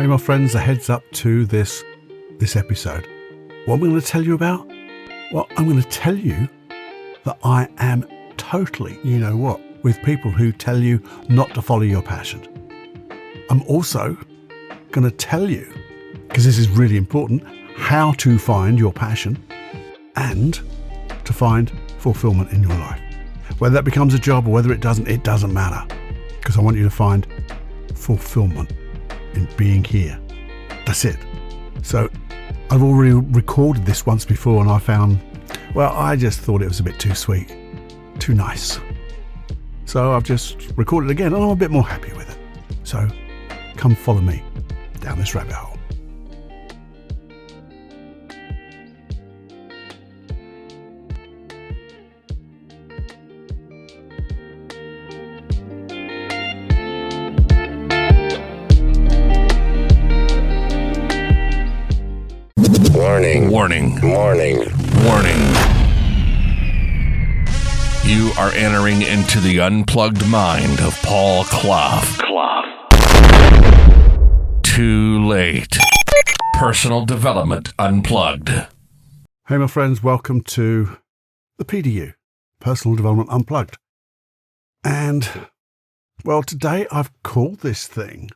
Hey my friends, a heads up to this episode. What am I going to tell you about? Well, I'm going to tell you that I am totally, with people who tell you not to follow your passion. I'm also going to tell you, because this is really important, how to find your passion and to find fulfillment in your life. Whether that becomes a job or whether it doesn't matter. Because I want you to find fulfillment in being here. That's it. So I've already recorded this once before and I found, I just thought it was a bit too sweet, too nice. So I've just recorded it again and I'm a bit more happy with it. So come follow me down this rabbit hole. Warning. You are entering into the unplugged mind of Paul Clough. Too late. Personal Development Unplugged. Hey my friends, welcome to the PDU, Personal Development Unplugged. And, today I've called this thing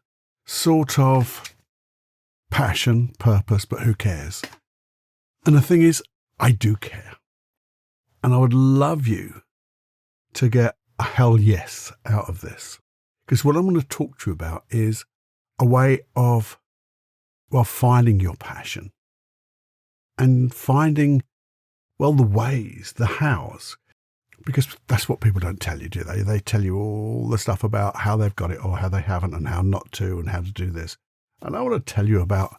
sort of passion, purpose, but who cares? And the thing is, I do care. And I would love you to get a hell yes out of this. Because what I'm going to talk to you about is a way of, finding your passion. And finding, the ways, the hows. Because that's what people don't tell you, do they? They tell you all the stuff about how they've got it or how they haven't and how not to and how to do this. And I want to tell you about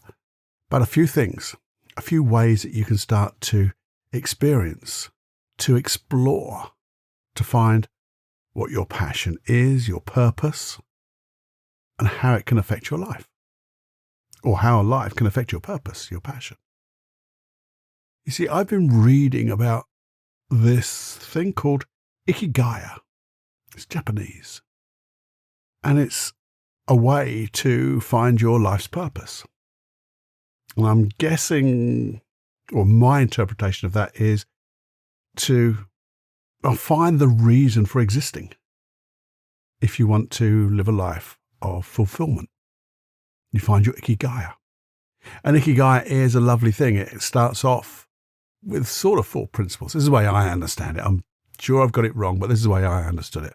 a few things. A few ways that you can start to experience, to explore, to find what your passion is, your purpose, and how it can affect your life. Or how a life can affect your purpose, your passion. You see, I've been reading about this thing called ikigai. It's Japanese. And it's a way to find your life's purpose. And I'm guessing, or my interpretation of that is to find the reason for existing if you want to live a life of fulfillment. You find your ikigai. And ikigai is a lovely thing. It starts off with sort of 4 principles. This is the way I understand it. I'm sure I've got it wrong, but this is the way I understood it.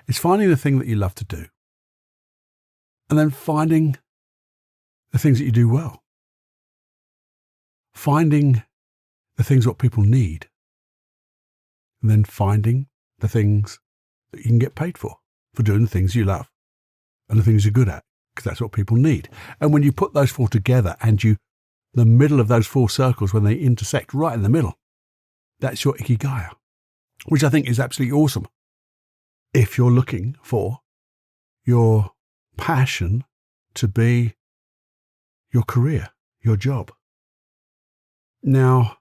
It's finding the thing that you love to do. And then finding the things that you do well. Finding the things what people need, and then finding the things that you can get paid for doing the things you love and the things you're good at, because that's what people need. And when you put those 4 together and the middle of those 4 circles, when they intersect right in the middle, that's your ikigai, which I think is absolutely awesome. If you're looking for your passion to be your career, your job. Now,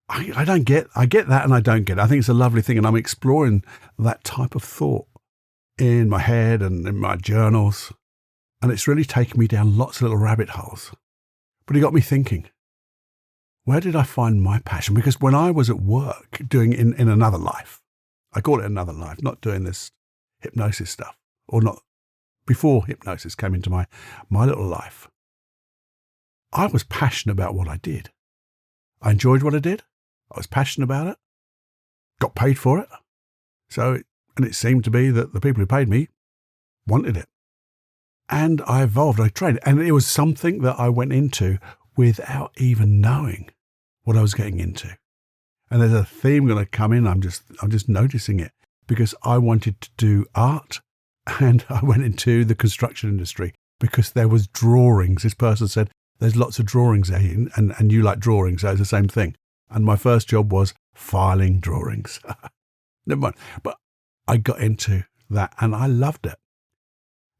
I get that and I don't get it. I think it's a lovely thing and I'm exploring that type of thought in my head and in my journals. And it's really taken me down lots of little rabbit holes. But it got me thinking, where did I find my passion? Because when I was at work doing in another life, I call it another life, not doing this hypnosis stuff, or not before hypnosis came into my little life. I was passionate about what I did. I enjoyed what I did. I was passionate about it. Got paid for it. And it seemed to be that the people who paid me wanted it. And I evolved, I trained. And it was something that I went into without even knowing what I was getting into. And there's a theme going to come in. I'm just noticing it because I wanted to do art and I went into the construction industry because there was drawings. This person said, there's lots of drawings there, and you like drawings, so it's the same thing. And my first job was filing drawings. Never mind. But I got into that, and I loved it.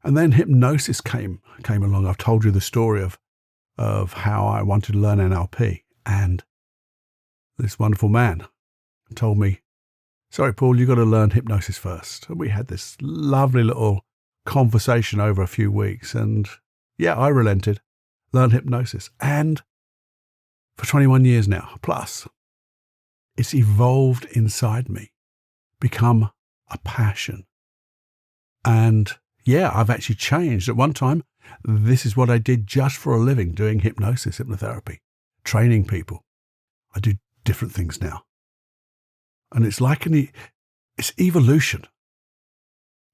And then hypnosis came along. I've told you the story of how I wanted to learn NLP, and this wonderful man told me, sorry, Paul, you've got to learn hypnosis first. And we had this lovely little conversation over a few weeks, and Yeah, I relented, learned hypnosis, and for 21 years now, plus, it's evolved inside me, become a passion. And yeah, I've actually changed. At one time, this is what I did just for a living, doing hypnosis, hypnotherapy, training people. I do different things now. And it's like it's evolution.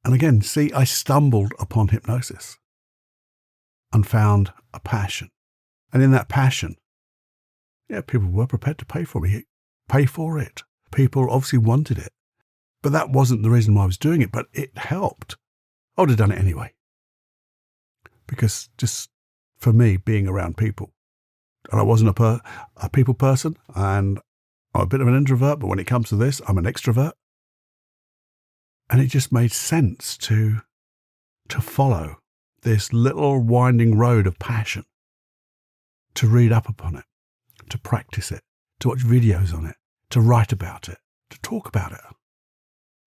And again, see, I stumbled upon hypnosis and found a passion. And in that passion, yeah, people were prepared to pay for it. People obviously wanted it. But that wasn't the reason why I was doing it, but it helped. I would have done it anyway. Because just for me, being around people, and I wasn't a people person, and I'm a bit of an introvert, but when it comes to this, I'm an extrovert. And it just made sense to follow this little winding road of passion, to read up upon it, to practice it, to watch videos on it, to write about it, to talk about it,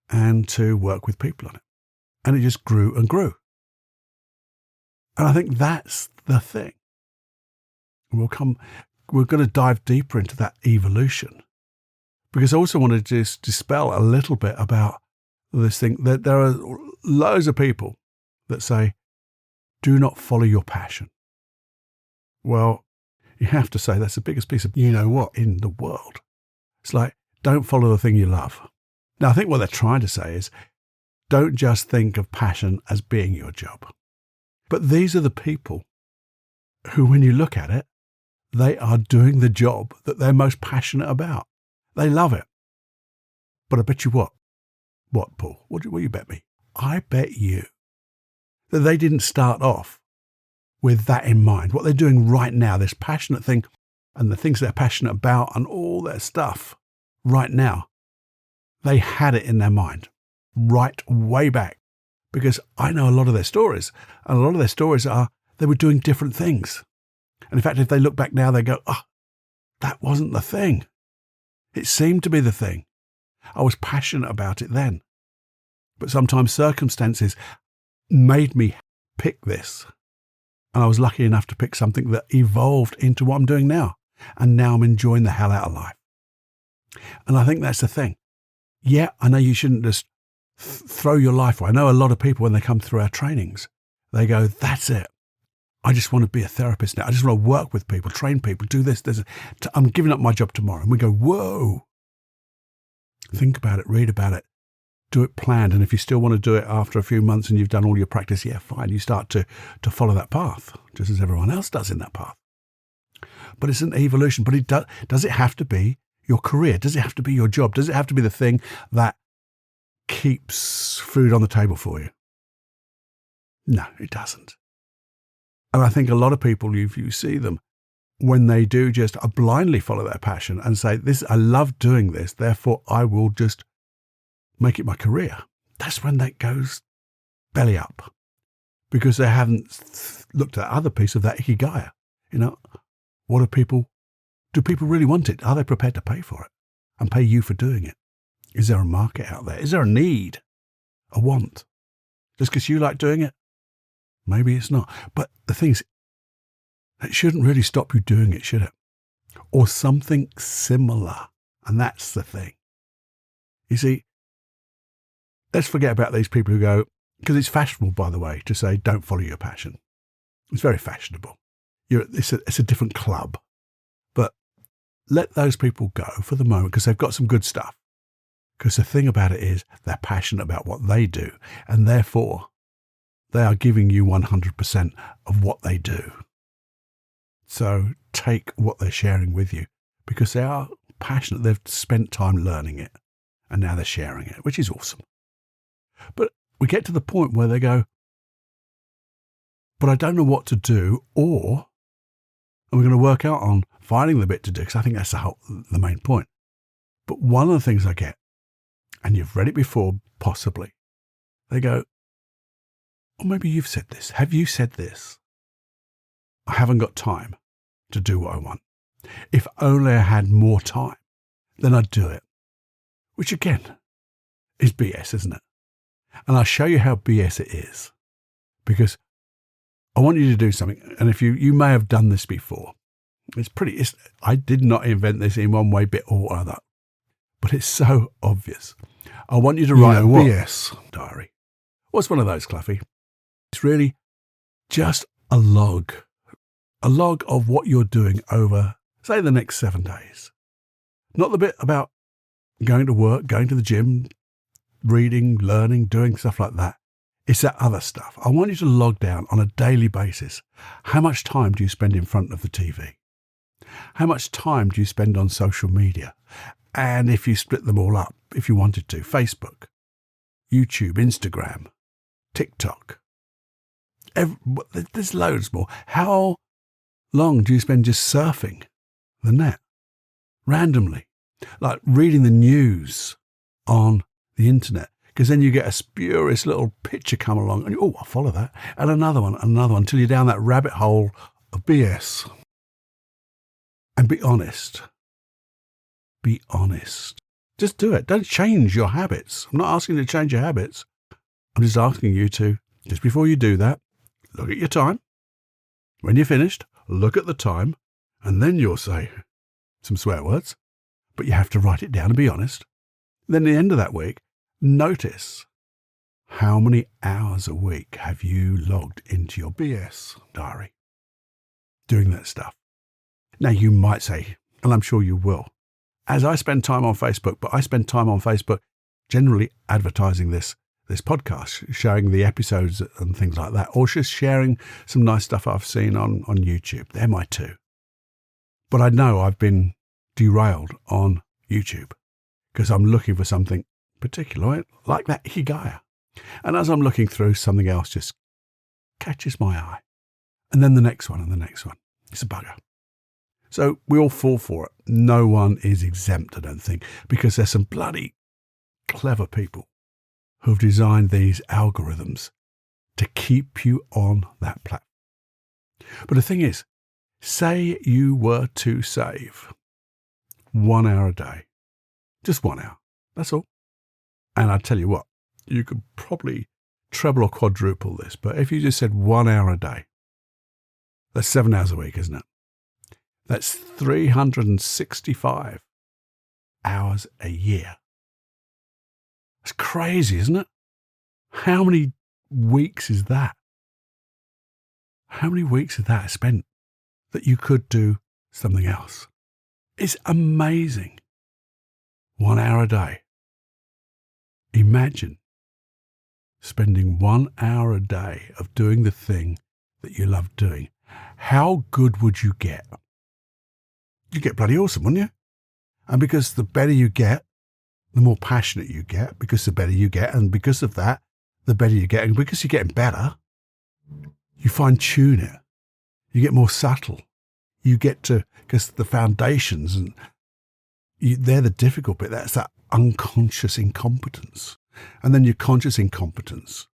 and to work with people on it. And it just grew and grew. And I think that's the thing. We're going to dive deeper into that evolution, because I also want to just dispel a little bit about this thing that there are loads of people that say, do not follow your passion. Well, you have to say that's the biggest piece of you-know-what in the world. It's like, don't follow the thing you love. Now, I think what they're trying to say is, don't just think of passion as being your job. But these are the people who, when you look at it, they are doing the job that they're most passionate about. They love it. But I bet you what? What, Paul? What you bet me? I bet you that they didn't start off with that in mind. What they're doing right now, this passionate thing, and the things they're passionate about and all their stuff right now, they had it in their mind right way back. Because I know a lot of their stories, and a lot of their stories are they were doing different things. And in fact, if they look back now, they go, oh, that wasn't the thing. It seemed to be the thing. I was passionate about it then. But sometimes circumstances made me pick this. And I was lucky enough to pick something that evolved into what I'm doing now. And now I'm enjoying the hell out of life. And I think that's the thing. Yeah, I know you shouldn't just throw your life away. I know a lot of people, when they come through our trainings, they go, that's it. I just want to be a therapist now. I just want to work with people, train people, do this. I'm giving up my job tomorrow. And we go, whoa. Think about it, read about it, do it planned. And if you still want to do it after a few months and you've done all your practice, yeah, fine. You start to follow that path, just as everyone else does in that path. But it's an evolution. But does it have to be your career? Does it have to be your job? Does it have to be the thing that keeps food on the table for you? No, it doesn't. And I think a lot of people, if you see them, when they do just blindly follow their passion and say, I love doing this, therefore I will just make it my career. That's when that goes belly up, because they haven't looked at that other piece of that ikigai. Do people really want it? Are they prepared to pay for it and pay you for doing it? Is there a market out there? Is there a need, a want? Just because you like doing it? Maybe it's not. But the thing is, it shouldn't really stop you doing it, should it? Or something similar. And that's the thing. You see, let's forget about these people who go, because it's fashionable, by the way, to say, don't follow your passion. It's very fashionable. It's a different club. But let those people go for the moment, because they've got some good stuff. Because the thing about it is, they're passionate about what they do, and therefore they are giving you 100% of what they do. So take what they're sharing with you, because they are passionate. They've spent time learning it, and now they're sharing it, which is awesome. But we get to the point where they go, but I don't know what to do, or we're going to work out on finding the bit to do, because I think that's the main point. But one of the things I get, and you've read it before, possibly, they go, or maybe you've said this. Have you said this? I haven't got time to do what I want. If only I had more time, then I'd do it. Which again, is BS, isn't it? And I'll show you how BS it is. Because I want you to do something. And if you may have done this before, I did not invent this in one way, bit or other, but it's so obvious. I want you to write a BS diary. What's one of those, Cluffy? It's really just a log of what you're doing over, say, the next 7 days. Not the bit about going to work, going to the gym, reading, learning, doing stuff like that. It's that other stuff. I want you to log down on a daily basis. How much time do you spend in front of the TV? How much time do you spend on social media? And if you split them all up, if you wanted to, Facebook, YouTube, Instagram, TikTok, there's loads more. How long do you spend just surfing the net randomly, like reading the news on the internet? Because then you get a spurious little picture come along and I'll follow that. And another one, until you're down that rabbit hole of BS. And be honest. Be honest. Just do it. Don't change your habits. I'm not asking you to change your habits. I'm just asking you to, just before you do that, look at your time. When you're finished, look at the time, and then you'll say some swear words, but you have to write it down and be honest. Then at the end of that week, notice how many hours a week have you logged into your BS diary doing that stuff. Now you might say, and I'm sure you will, as I spend time on Facebook, but I spend time on Facebook generally advertising this podcast, showing the episodes and things like that, or just sharing some nice stuff I've seen on YouTube. They're my two. But I know I've been derailed on YouTube because I'm looking for something particular, like that Ikigai. And as I'm looking through, something else just catches my eye. And then the next one and the next one. It's a bugger. So we all fall for it. No one is exempt, I don't think, because there's some bloody clever people who've designed these algorithms to keep you on that platform. But the thing is, say you were to save 1 hour a day, just 1 hour, that's all. And I tell you what, you could probably treble or quadruple this, but if you just said 1 hour a day, that's 7 hours a week, isn't it? That's 365 hours a year. That's crazy, isn't it? How many weeks is that? How many weeks is that spent that you could do something else? It's amazing. 1 hour a day. Imagine spending 1 hour a day of doing the thing that you love doing. How good would you get? You'd get bloody awesome, wouldn't you? And because the better you get, the more passionate you get, because the better you get, and because of that, the better you get, and because you're getting better, you fine-tune it. You get more subtle. You get to, because the foundations, and they're the difficult bit. That's that unconscious incompetence. And then your conscious incompetence.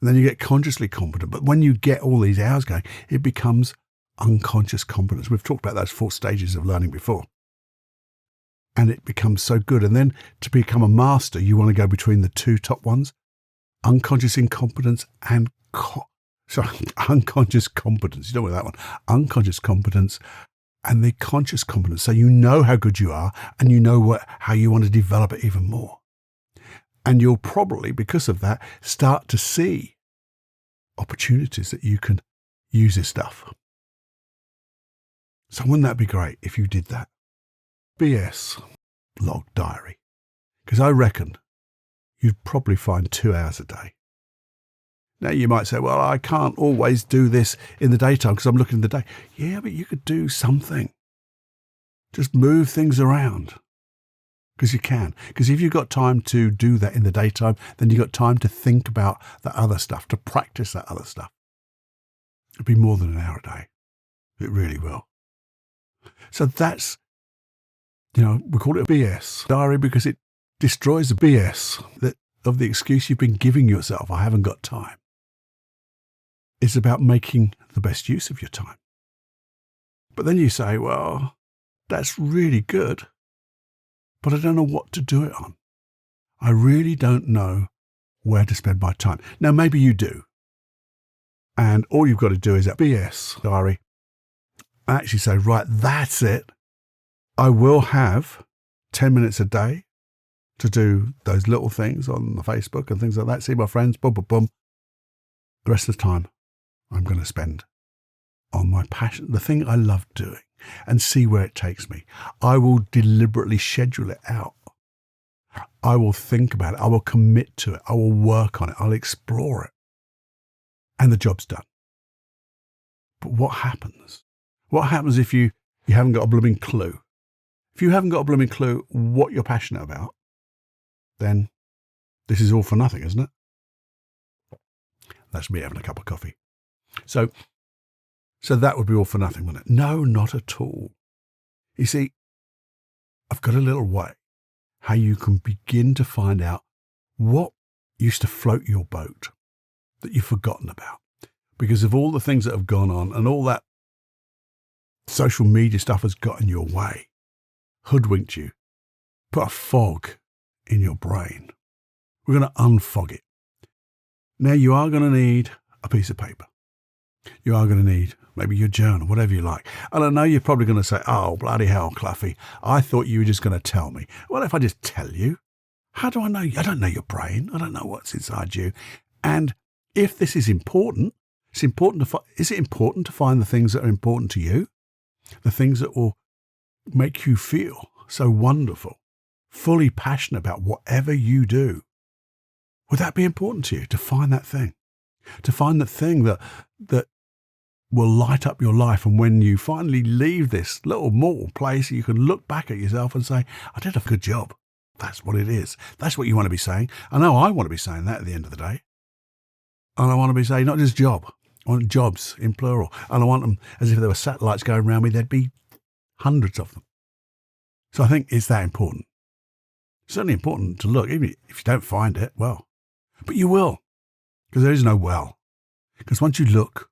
And then you get consciously competent. But when you get all these hours going, it becomes unconscious competence. We've talked about those 4 stages of learning before. And it becomes so good. And then to become a master, you want to go between the 2 top ones, unconscious incompetence and unconscious competence. You don't want that one. Unconscious competence and the conscious competence. So you know how good you are and you know how you want to develop it even more. And you'll probably, because of that, start to see opportunities that you can use this stuff. So wouldn't that be great if you did that? BS log diary. Because I reckon you'd probably find 2 hours a day. Now you might say, well, I can't always do this in the daytime because I'm looking at the day. Yeah, but you could do something. Just move things around. Because you can. Because if you've got time to do that in the daytime, then you've got time to think about that other stuff, to practice that other stuff. It'll be more than an hour a day. It really will. So that's, we call it a BS diary because it destroys the BS of the excuse you've been giving yourself. I haven't got time. It's about making the best use of your time. But then you say, well, that's really good, but I don't know what to do it on. I really don't know where to spend my time. Now, maybe you do. And all you've got to do is at BS diary, actually say, right, that's it. I will have 10 minutes a day to do those little things on the Facebook and things like that. See my friends, boom, boom, boom. The rest of the time I'm going to spend on my passion, the thing I love doing, and see where it takes me. I will deliberately schedule it out. I will think about it. I will commit to it. I will work on it. I'll explore it. And the job's done. But what happens? What happens if you haven't got a blooming clue? If you haven't got a blooming clue what you're passionate about, then this is all for nothing, isn't it? That's me having a cup of coffee. So that would be all for nothing, wouldn't it? No, not at all. You see, I've got a little way how you can begin to find out what used to float your boat that you've forgotten about because of all the things that have gone on and all that social media stuff has got in your way, hoodwinked you, put a fog in your brain. We're going to unfog it. Now you are going to need a piece of paper. You are going to need maybe your journal, whatever you like. And I know you're probably going to say, oh, bloody hell, Cluffy, I thought you were just going to tell me. Well, if I just tell you, how do I know you? I don't know your brain. I don't know what's inside you. And if this is important, is it important to find the things that are important to you? The things that will make you feel so wonderful, fully passionate about whatever you do. Would that be important to you, to find that thing? To find the thing that will light up your life, and when you finally leave this little mortal place, you can look back at yourself and say, I did a good job. That's what it is. That's what you want to be saying. I know I want to be saying that at the end of the day. And I want to be saying not just job, I want jobs in plural. And I want them as if there were satellites going around me, there'd be hundreds of them. So I think it's that important. It's certainly important to look, even if you don't find it, well, but you will, because there is no well. Because once you look,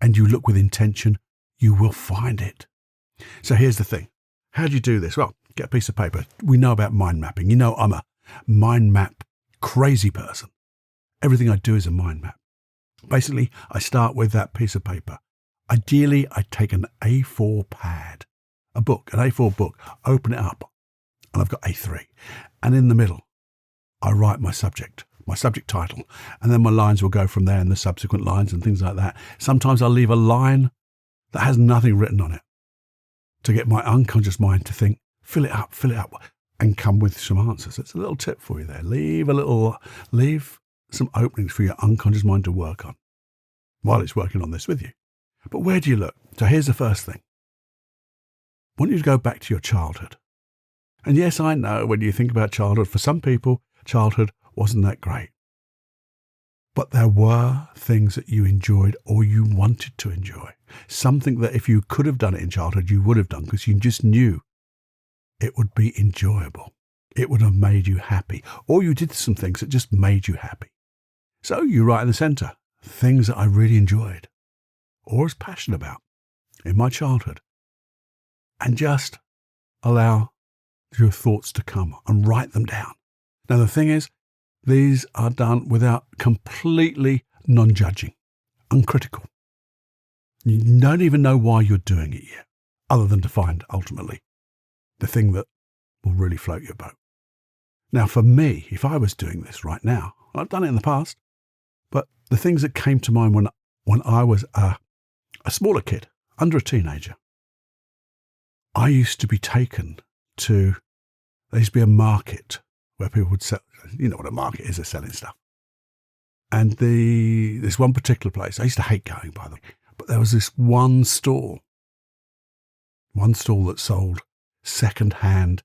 and you look with intention, you will find it. So here's the thing. How do you do this? Well, get a piece of paper. We know about mind mapping. You know I'm a mind map crazy person. Everything I do is a mind map. Basically, I start with that piece of paper. Ideally, I take an A4 pad, an A4 book, open it up, and I've got A3. And in the middle, I write my subject title, and then my lines will go from there and the subsequent lines and things like that. Sometimes I'll leave a line that has nothing written on it to get my unconscious mind to think, fill it up, and come with some answers. It's a little tip for you there. Leave some openings for your unconscious mind to work on while it's working on this with you. But where do you look? So here's the first thing. I want you to go back to your childhood. And yes, I know when you think about childhood, for some people, childhood wasn't that great. But there were things that you enjoyed or you wanted to enjoy. Something that if you could have done it in childhood, you would have done because you just knew it would be enjoyable. It would have made you happy. Or you did some things that just made you happy. So you write in the centre, things that I really enjoyed or was passionate about in my childhood. And just allow your thoughts to come and write them down. Now the thing is, these are done without completely non-judging, uncritical. You don't even know why you're doing it yet, other than to find, ultimately, the thing that will really float your boat. Now, for me, if I was doing this right now, I've done it in the past, but the things that came to mind when I was a smaller kid, under a teenager, I used to be taken to, there used to be a market where people would sell, you know what a market is, they're selling stuff. And this one particular place, I used to hate going by the way, but there was this one stall that sold second-hand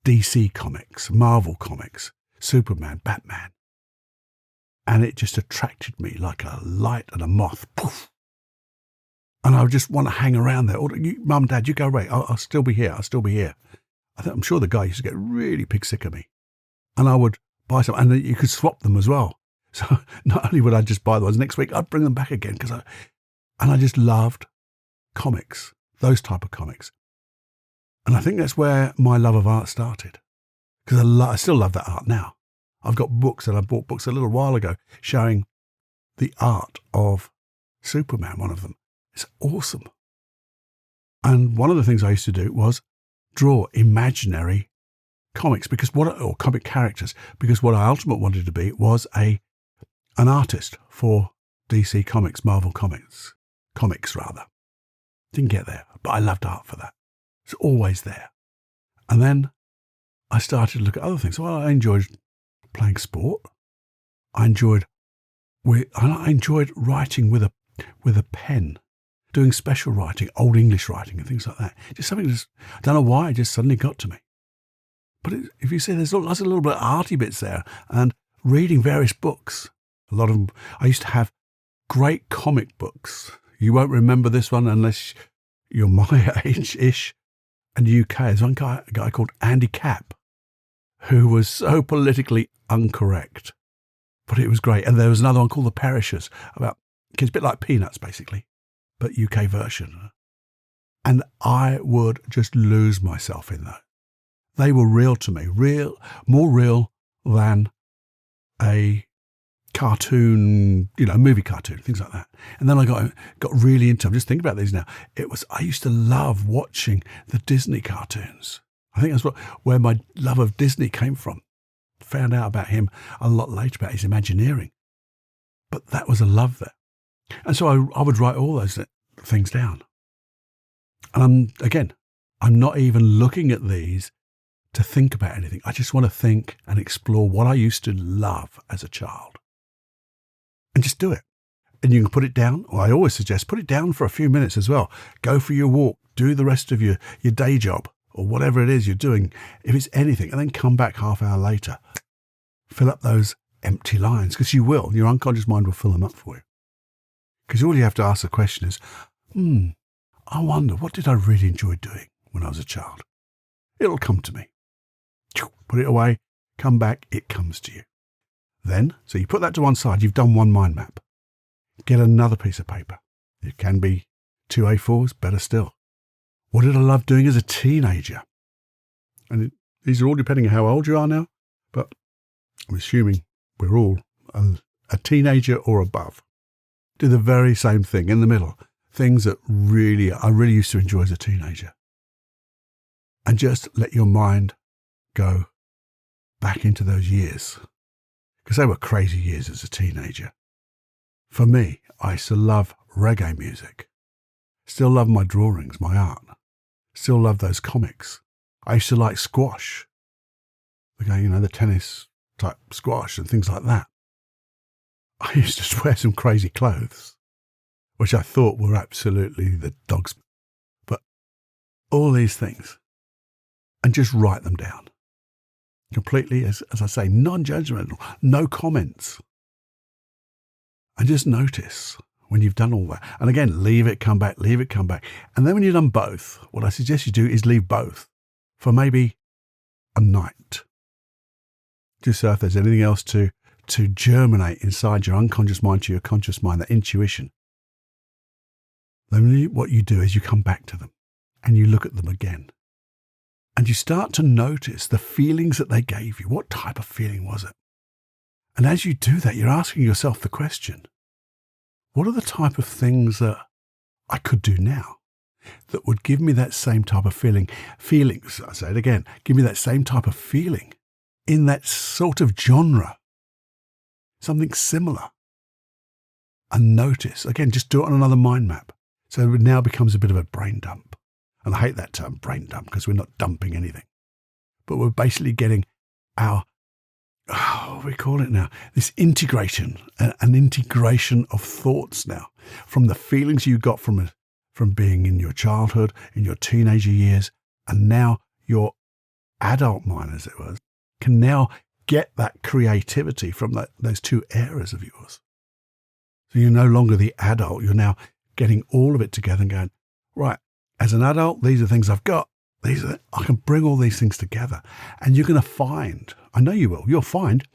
DC comics, Marvel comics, Superman, Batman. And it just attracted me like a light and a moth. Poof. And I would just want to hang around there. Mum, Dad, you go away. I'll still be here. I'm sure the guy used to get really pig sick of me. And I would buy some, and you could swap them as well. So not only would I just buy the ones, next week I'd bring them back again I just loved comics, those type of comics. And I think that's where my love of art started, because I still love that art now. I've got books, and I bought books a little while ago showing the art of Superman, one of them. It's awesome. And one of the things I used to do was draw imaginary comics or comic characters, because what I ultimately wanted to be was an artist for DC Comics, Marvel Comics rather. Didn't get there, but I loved art for that. It's always there. And then I started to look at other things. Well, I enjoyed playing sport. I enjoyed writing with a pen, doing special writing, old English writing and things like that. Just something I don't know why, it just suddenly got to me. But if you see, there's lots of little bit of arty bits there, and reading various books. A lot of them, I used to have great comic books. You won't remember this one unless you're my age-ish. And the UK, there's one guy called Andy Capp, who was so politically incorrect. But it was great. And there was another one called The Perishers, it's a bit like Peanuts, basically, but UK version. And I would just lose myself in those. They were real to me, more real than a cartoon, movie cartoon, things like that. And then I got really into, I'm just thinking about these now. I used to love watching the Disney cartoons. I think that's where my love of Disney came from. Found out about him a lot later, about his Imagineering. But that was a love there. And so I would write all those things down. And I'm not even looking at these to think about anything. I just want to think and explore what I used to love as a child. And just do it. And you can put it down, or I always suggest put it down for a few minutes as well. Go for your walk, do the rest of your day job, or whatever it is you're doing, if it's anything, and then come back half hour later. Fill up those empty lines, because you will. Your unconscious mind will fill them up for you. Because all you have to ask the question is, I wonder, what did I really enjoy doing when I was a child? It'll come to me. Put it away, come back, it comes to you. Then, so you put that to one side, you've done one mind map. Get another piece of paper. It can be 2 A4s, better still. What did I love doing as a teenager? And these are all depending on how old you are now, but I'm assuming we're all a teenager or above. Do the very same thing in the middle. Things that I really used to enjoy as a teenager. And just let your mind go back into those years. Because they were crazy years as a teenager. For me, I used to love reggae music. Still love my drawings, my art. Still love those comics. I used to like squash. The tennis type squash and things like that. I used to wear some crazy clothes, which I thought were absolutely the dog's. But all these things, and just write them down. Completely, as I say, non-judgmental, no comments. And just notice when you've done all that. And again, leave it, come back. And then when you've done both, what I suggest you do is leave both for maybe a night. Just so if there's anything else to germinate inside your unconscious mind to your conscious mind, that intuition. Then what you do is you come back to them and you look at them again. And you start to notice the feelings that they gave you. What type of feeling was it? And as you do that, you're asking yourself the question, what are the type of things that I could do now that would give me that same type of feelings, I say it again, give me that same type of feeling in that sort of genre, something similar. And notice, again, just do it on another mind map. So it now becomes a bit of a brain dump. And I hate that term, brain dump, because we're not dumping anything. But we're basically getting our, what do we call it now? This integration, an integration of thoughts now, from the feelings you got from being in your childhood, in your teenager years, and now your adult mind, as it was, can now get that creativity from those two eras of yours. So you're no longer the adult, you're now getting all of it together and going, right, as an adult, these are things I've got. I can bring all these things together. And you're going to find, I know you will, you'll find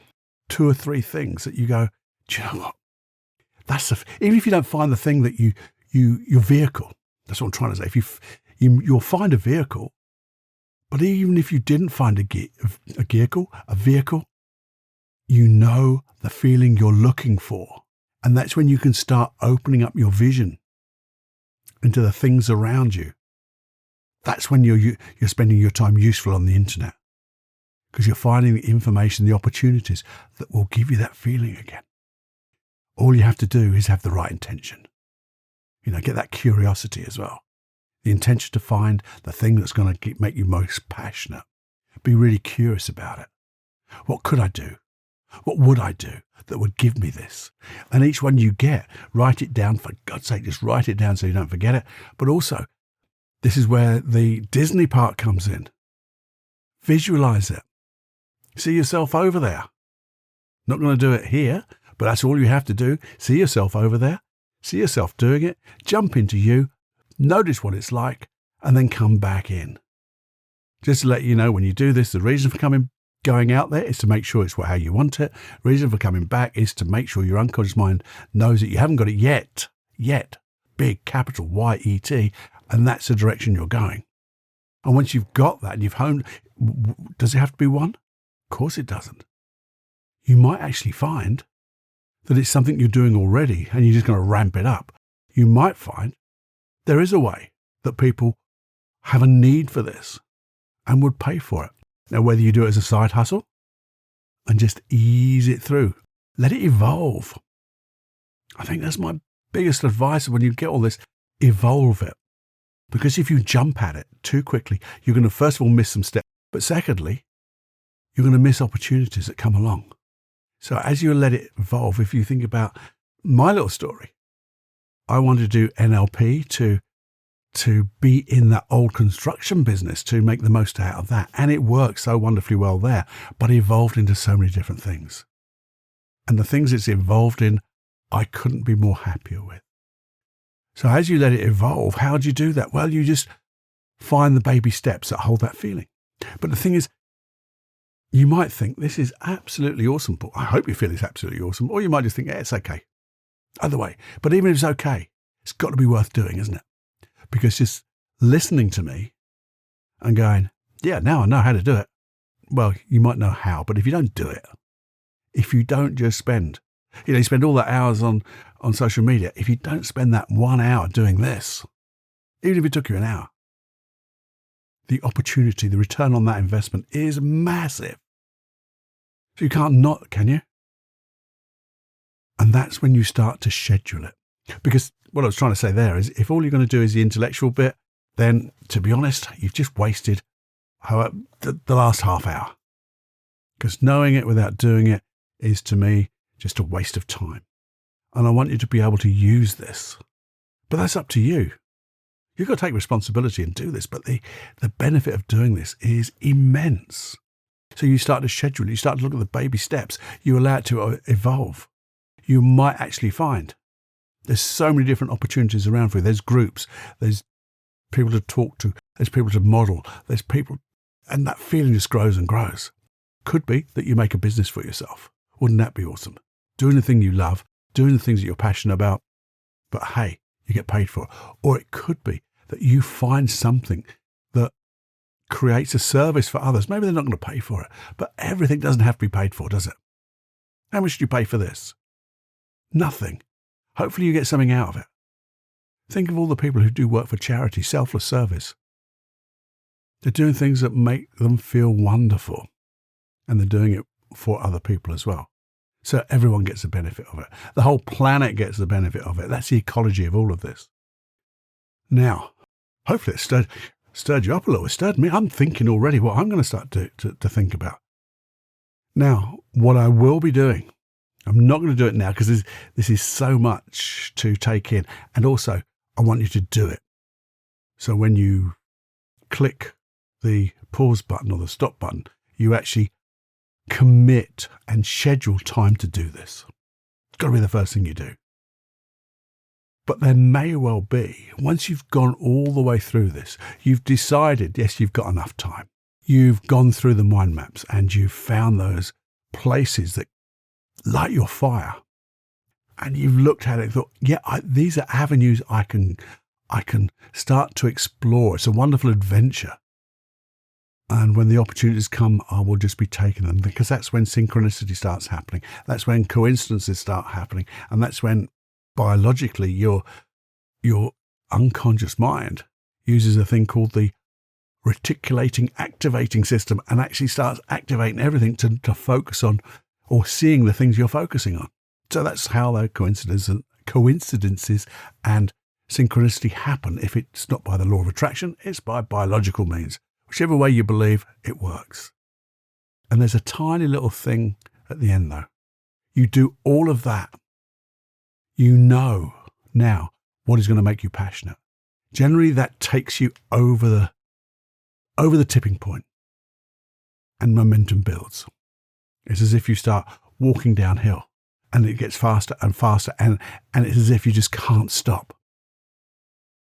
2 or 3 things that you go, do you know what? Even if you don't find the thing that your vehicle, that's what I'm trying to say. You'll find a vehicle, but even if you didn't find a vehicle, you know the feeling you're looking for. And that's when you can start opening up your vision into the things around you. That's when you're spending your time useful on the internet, because you're finding the information, the opportunities that will give you that feeling again. All you have to do is have the right intention. Get that curiosity as well. The intention to find the thing that's going to make you most passionate. Be really curious about it. What could I do? What would I do that would give me this? And each one you get, write it down. For God's sake, just write it down so you don't forget it. But also, this is where the Disney part comes in. Visualize it. See yourself over there. Not going to do it here, but that's all you have to do. See yourself over there. See yourself doing it. Jump into you. Notice what it's like, and then come back in. Just to let you know, when you do this, the reason for going out there is to make sure it's how you want it. Reason for coming back is to make sure your unconscious mind knows that you haven't got it yet. Big capital Y-E-T, and that's the direction you're going. And once you've got that and you've honed, does it have to be one? Of course it doesn't. You might actually find that it's something you're doing already and you're just going to ramp it up. You might find there is a way that people have a need for this and would pay for it. Now, whether you do it as a side hustle and just ease it through, let it evolve. I think that's my biggest advice when you get all this, evolve it. Because if you jump at it too quickly, you're going to first of all miss some steps. But secondly, you're going to miss opportunities that come along. So as you let it evolve, if you think about my little story, I wanted to do NLP to be in that old construction business, to make the most out of that. And it worked so wonderfully well there, but evolved into so many different things. And the things it's evolved in, I couldn't be more happier with. So as you let it evolve, how do you do that? Well, you just find the baby steps that hold that feeling. But the thing is, you might think this is absolutely awesome, Paul. I hope you feel it's absolutely awesome. Or you might just think, it's okay. Either way. But even if it's okay, it's got to be worth doing, isn't it? Because just listening to me and going, yeah, now I know how to do it. Well, you might know how, but if you don't do it, if you don't just spend, you spend all that hours on social media, if you don't spend that 1 hour doing this, even if it took you an hour, the opportunity, the return on that investment is massive. So you can't not, can you? And that's when you start to schedule it. Because what I was trying to say there is, if all you're going to do is the intellectual bit, then to be honest, you've just wasted the last half hour. Because knowing it without doing it is, to me, just a waste of time. And I want you to be able to use this. But that's up to you. You've got to take responsibility and do this, but the benefit of doing this is immense. So you start to schedule, you start to look at the baby steps, you allow it to evolve. You might actually find there's so many different opportunities around for you. There's groups, there's people to talk to, there's people to model, there's people, and that feeling just grows and grows. Could be that you make a business for yourself. Wouldn't that be awesome? Doing the thing you love, doing the things that you're passionate about, but hey, you get paid for it. Or it could be that you find something that creates a service for others. Maybe they're not going to pay for it, but everything doesn't have to be paid for, does it? How much do you pay for this? Nothing. Hopefully you get something out of it. Think of all the people who do work for charity, selfless service. They're doing things that make them feel wonderful, and they're doing it for other people as well. So everyone gets the benefit of it. The whole planet gets the benefit of it. That's the ecology of all of this. Now, hopefully it stirred you up a little. It stirred me. I'm thinking already what I'm going to start to think about. Now, what I will be doing, I'm not going to do it now because this is so much to take in. And also, I want you to do it. So when you click the pause button or the stop button, you actually commit and schedule time to do this. It's got to be the first thing you do. But there may well be, once you've gone all the way through this, you've decided, yes, you've got enough time. You've gone through the mind maps and you've found those places that light your fire. And you've looked at it and thought, yeah, these are avenues I can start to explore. It's a wonderful adventure. And when the opportunities come, I will just be taking them, because that's when synchronicity starts happening. That's when coincidences start happening. And that's when biologically your unconscious mind uses a thing called the reticulating activating system and actually starts activating everything to focus on or seeing the things you're focusing on. So that's how the coincidences and synchronicity happen. If it's not by the law of attraction, it's by biological means. Whichever way you believe, it works. And there's a tiny little thing at the end, though. You do all of that. You know now what is going to make you passionate. Generally, that takes you over the tipping point, and momentum builds. It's as if you start walking downhill, and it gets faster and faster, and it's as if you just can't stop.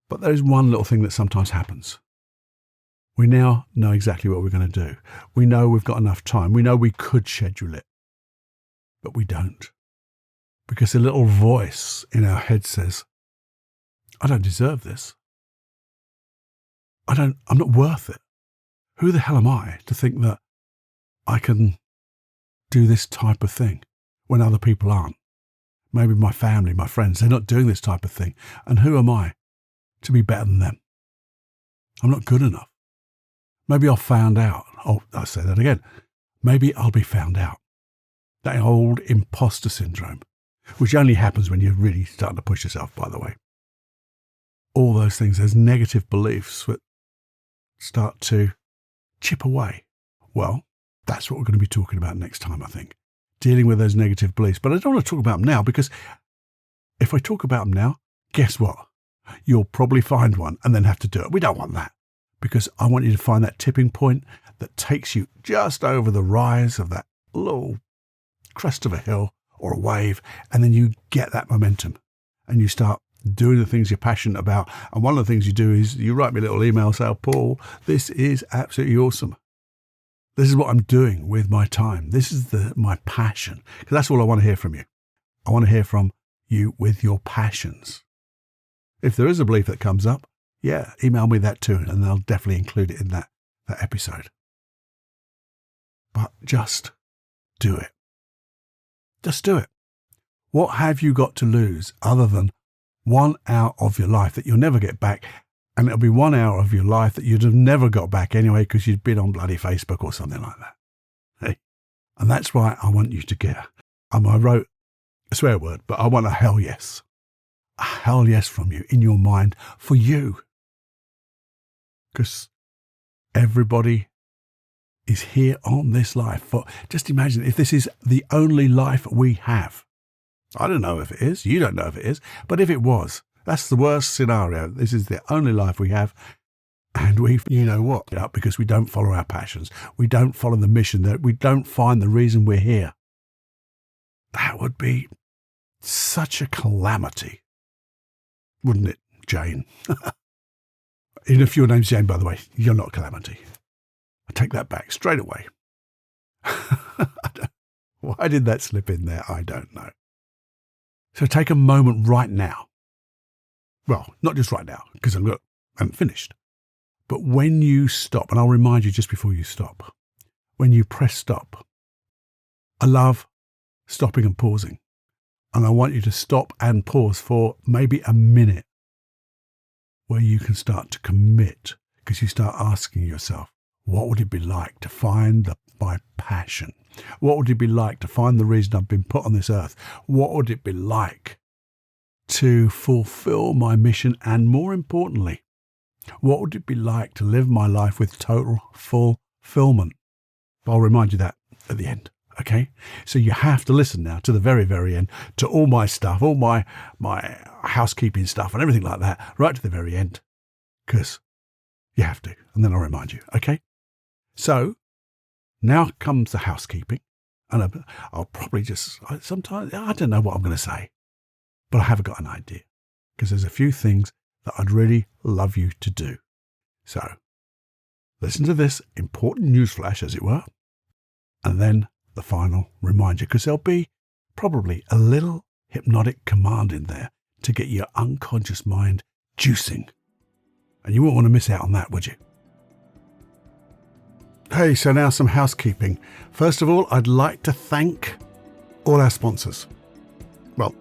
But there's one little thing that sometimes happens. We now know exactly what we're going to do. We know we've got enough time. We know we could schedule it, but we don't. Because a little voice in our head says, I don't deserve this. I'm not worth it. Who the hell am I to think that I can do this type of thing when other people aren't? Maybe my family, my friends, they're not doing this type of thing. And who am I to be better than them? I'm not good enough. Maybe I'll found out. Oh, I'll say that again. Maybe I'll be found out. That old impostor syndrome, which only happens when you're really starting to push yourself, by the way. All those things, those negative beliefs that start to chip away. Well, that's what we're going to be talking about next time, I think. Dealing with those negative beliefs. But I don't want to talk about them now, because if I talk about them now, guess what? You'll probably find one and then have to do it. We don't want that, because I want you to find that tipping point that takes you just over the rise of that little crest of a hill or a wave, and then you get that momentum and you start doing the things you're passionate about. And one of the things you do is you write me a little email, say, oh, Paul, this is absolutely awesome. This is what I'm doing with my time. This is my passion. Because that's all I want to hear from you. I want to hear from you with your passions. If there is a belief that comes up, yeah, email me that too, and I'll definitely include it in that episode. But just do it. Just do it. What have you got to lose other than 1 hour of your life that you'll never get back? And it'll be 1 hour of your life that you'd have never got back anyway, because you'd been on bloody Facebook or something like that. Hey? And that's why I want you to get, I wrote a swear word, but I want a hell yes. A hell yes from you in your mind for you. Because everybody is here on this life for, just imagine if this is the only life we have. I don't know if it is. You don't know if it is. But if it was, that's the worst scenario. This is the only life we have. And you know what? Because we don't follow our passions. We don't follow the mission. That we don't find the reason we're here. That would be such a calamity. Wouldn't it, Jane? Even if your name's Jane, by the way, you're not calamity. I take that back straight away. Why did that slip in there? I don't know. So take a moment right now. Well, not just right now, because I haven't finished. But when you stop, and I'll remind you just before you stop, when you press stop, I love stopping and pausing. And I want you to stop and pause for maybe a minute, where you can start to commit, because you start asking yourself, what would it be like to find my passion? What would it be like to find the reason I've been put on this earth? What would it be like to fulfill my mission? And more importantly, what would it be like to live my life with total fulfillment? I'll remind you that at the end. Okay, so you have to listen now to the very, very end, to all my stuff, all my housekeeping stuff and everything like that, right to the very end, because you have to, and then I'll remind you, okay? So now comes the housekeeping, and I'll probably sometimes, I don't know what I'm going to say, but I have got an idea, because there's a few things that I'd really love you to do. So listen to this important news flash, as it were, and then the final reminder, because there'll be probably a little hypnotic command in there to get your unconscious mind juicing. And you won't want to miss out on that, would you? Hey, so now some housekeeping. First of all, I'd like to thank all our sponsors. Well,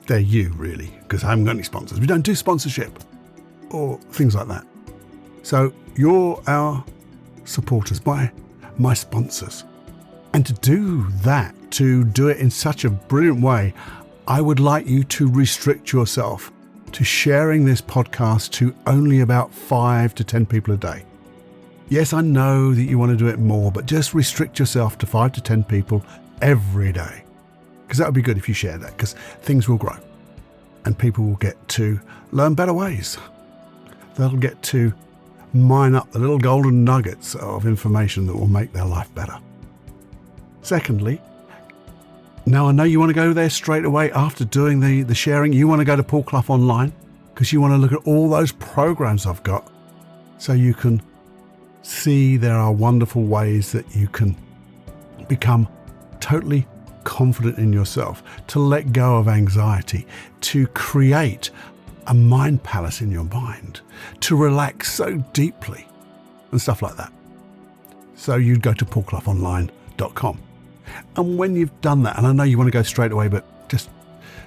they're you, really, because I haven't got any sponsors. We don't do sponsorship or things like that. So you're our supporters, my sponsors. And to do that, to do it in such a brilliant way, I would like you to restrict yourself to sharing this podcast to only about 5 to 10 people a day. Yes, I know that you want to do it more, but just restrict yourself to 5 to 10 people every day. Because that would be good if you share that, because things will grow and people will get to learn better ways. They'll get to mine up the little golden nuggets of information that will make their life better. Secondly, now I know you want to go there straight away after doing the sharing. You want to go to Paul Clough Online because you want to look at all those programs I've got so you can see there are wonderful ways that you can become totally confident in yourself, to let go of anxiety, to create a mind palace in your mind, to relax so deeply and stuff like that. So you'd go to paulcloughonline.com. And when you've done that, and I know you want to go straight away, but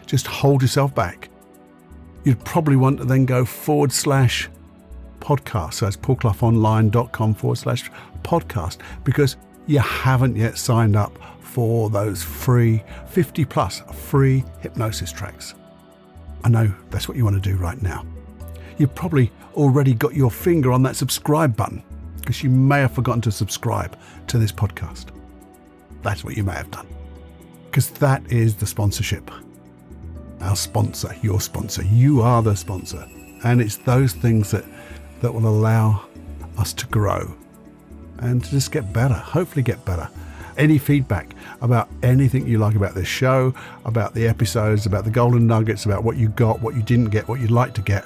just hold yourself back. You'd probably want to then go /podcast. So it's paulcloughonline.com/podcast, because you haven't yet signed up for those free 50 plus free hypnosis tracks. I know that's what you want to do right now. You've probably already got your finger on that subscribe button because you may have forgotten to subscribe to this podcast. That's what you may have done, because that is the sponsorship. Our sponsor, your sponsor, you are the sponsor. And it's those things that will allow us to grow and to just get better, hopefully get better. Any feedback about anything you like about this show, about the episodes, about the golden nuggets, about what you got, what you didn't get, what you'd like to get,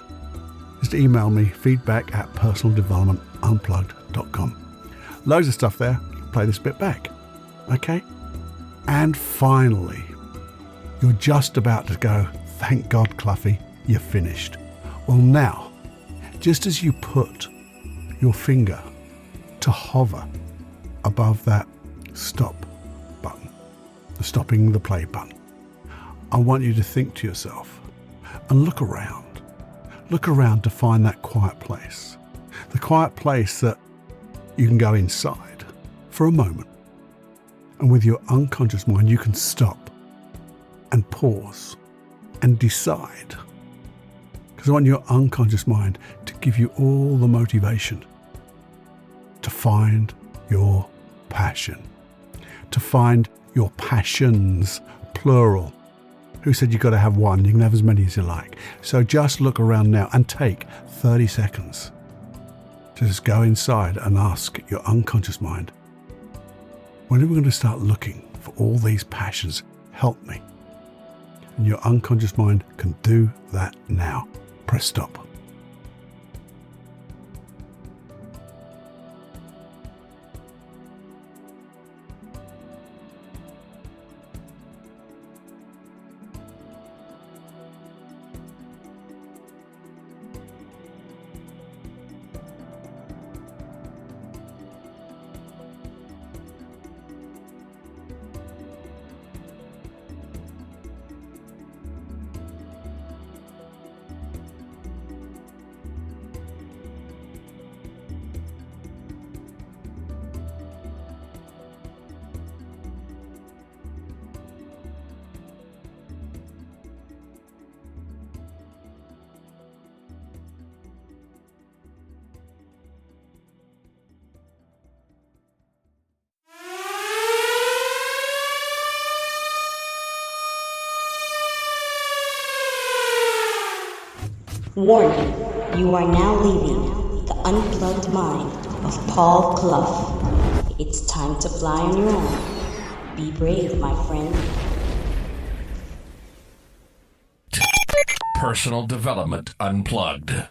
just email me, feedback@personaldevelopmentunplugged.com. Loads of stuff there. Play this bit back. Okay? And finally, you're just about to go, thank God, Cluffy, you're finished. Well, now, just as you put your finger to hover above that stop button, the stopping the play button, I want you to think to yourself and look around. Look around to find that quiet place. The quiet place that you can go inside for a moment. And with your unconscious mind, you can stop and pause and decide. Because I want your unconscious mind to give you all the motivation to find your passion, to find your passions, plural. Who said you've got to have one? You can have as many as you like. So just look around now and take 30 seconds to just go inside and ask your unconscious mind, when are we going to start looking for all these passions? Help me. And your unconscious mind can do that now. Press stop. Warning, you are now leaving the unplugged mind of Paul Clough. It's time to fly on your own. Be brave, my friend. Personal Development Unplugged.